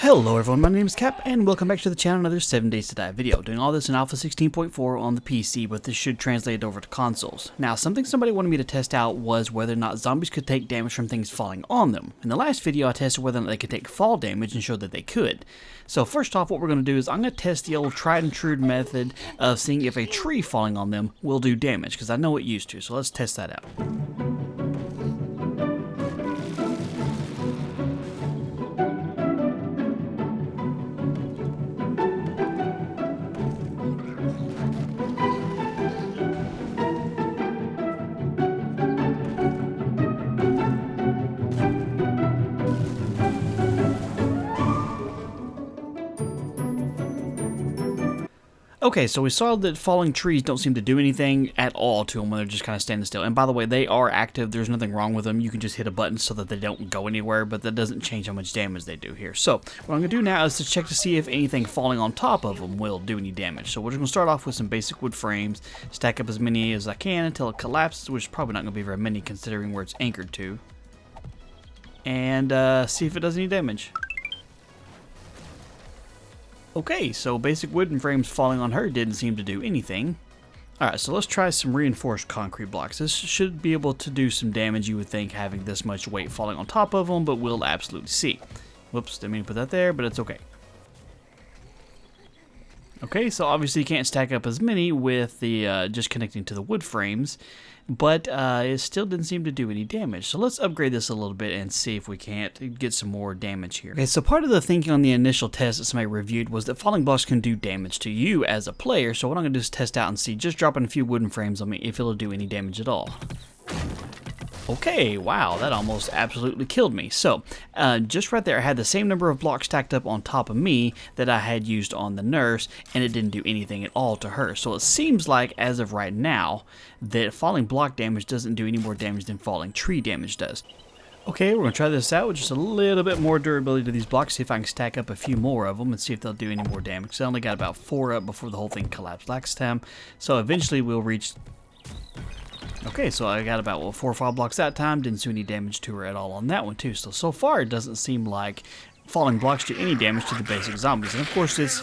Hello everyone, my name is Cap, and welcome back to the channel, another 7 Days to Die video. Doing all this in Alpha 16.4 on the PC, but this should translate over to consoles. Now, something somebody wanted me to test out was whether or not zombies could take damage from things falling on them. In the last video, I tested whether or not they could take fall damage and showed that they could. So first off, what we're going to do is I'm going to test the old tried and true method of seeing if a tree falling on them will do damage, because I know it used to, so let's test that out. Okay, so we saw that falling trees don't seem to do anything at all to them when they're just kind of standing still. And by the way, they are active. There's nothing wrong with them. You can just hit a button so that they don't go anywhere, but that doesn't change how much damage they do here. So what I'm going to do now is to check to see if anything falling on top of them will do any damage. So we're just going to start off with some basic wood frames, stack up as many as I can until it collapses, which is probably not going to be very many considering where it's anchored to. And see if it does any damage. Okay, so basic wooden frames falling on her didn't seem to do anything. Alright, so let's try some reinforced concrete blocks. This should be able to do some damage, you would think, having this much weight falling on top of them, but we'll absolutely see. Whoops, didn't mean to put that there, but it's okay. Okay, so obviously you can't stack up as many with the just connecting to the wood frames, but it still didn't seem to do any damage. So let's upgrade this a little bit and see if we can't get some more damage here. Okay, so part of the thinking on the initial test that somebody reviewed was that falling blocks can do damage to you as a player, so what I'm going to do is test out and see, just dropping a few wooden frames on me, if it'll do any damage at all. Okay, wow, that almost absolutely killed me. So, just right there, I had the same number of blocks stacked up on top of me that I had used on the nurse, and it didn't do anything at all to her. So it seems like, as of right now, that falling block damage doesn't do any more damage than falling tree damage does. Okay, we're going to try this out with just a little bit more durability to these blocks, see if I can stack up a few more of them and see if they'll do any more damage. So I only got about 4 up before the whole thing collapsed last time, so eventually we'll reach... Okay, so I got about 4 or 5 blocks that time. Didn't do any damage to her at all on that one too. So far it doesn't seem like falling blocks do any damage to the basic zombies. And of course it's,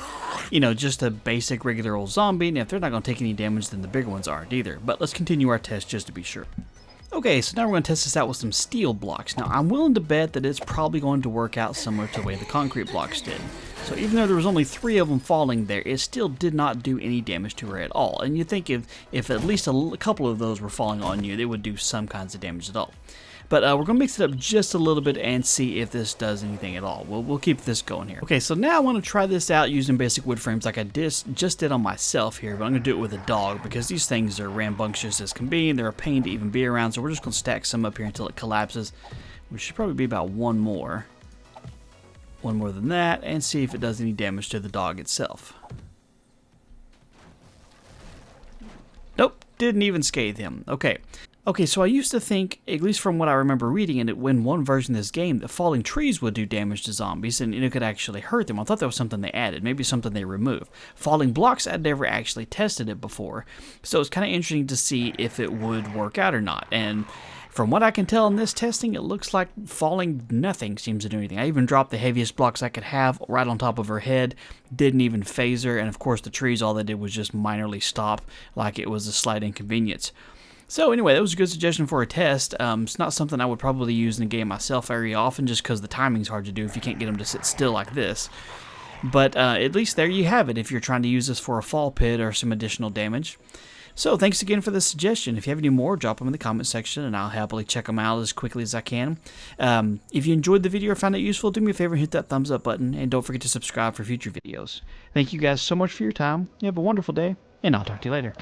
you know, just a basic regular old zombie. And if they're not going to take any damage, then the bigger ones aren't either. But let's continue our test just to be sure. Okay, so now we're going to test this out with some steel blocks. Now, I'm willing to bet that it's probably going to work out similar to the way the concrete blocks did. So even though there was only 3 of them falling there, it still did not do any damage to her at all. And you'd think if at least a couple of those were falling on you, they would do some kinds of damage at all. But we're going to mix it up just a little bit and see if this does anything at all. We'll keep this going here. Okay, so now I want to try this out using basic wood frames like I just did on myself here, but I'm going to do it with a dog because these things are rambunctious as can be, and they're a pain to even be around, so we're just going to stack some up here until it collapses, which should probably be about one more than that, and see if it does any damage to the dog itself. Nope, didn't even scathe him. Okay, so I used to think, at least from what I remember reading in one version of this game, that falling trees would do damage to zombies and it could actually hurt them. I thought that was something they added, maybe something they removed. Falling blocks, I'd never actually tested it before, so it's kind of interesting to see if it would work out or not. And from what I can tell in this testing, it looks like falling nothing seems to do anything. I even dropped the heaviest blocks I could have right on top of her head, didn't even phase her, and of course the trees, all they did was just minorly stop like it was a slight inconvenience. So anyway, that was a good suggestion for a test. It's not something I would probably use in a game myself very often just because the timing's hard to do if you can't get them to sit still like this. But at least there you have it if you're trying to use this for a fall pit or some additional damage. So thanks again for the suggestion. If you have any more, drop them in the comment section and I'll happily check them out as quickly as I can. If you enjoyed the video or found it useful, do me a favor and hit that thumbs up button, and don't forget to subscribe for future videos. Thank you guys so much for your time. You have a wonderful day, and I'll talk to you later.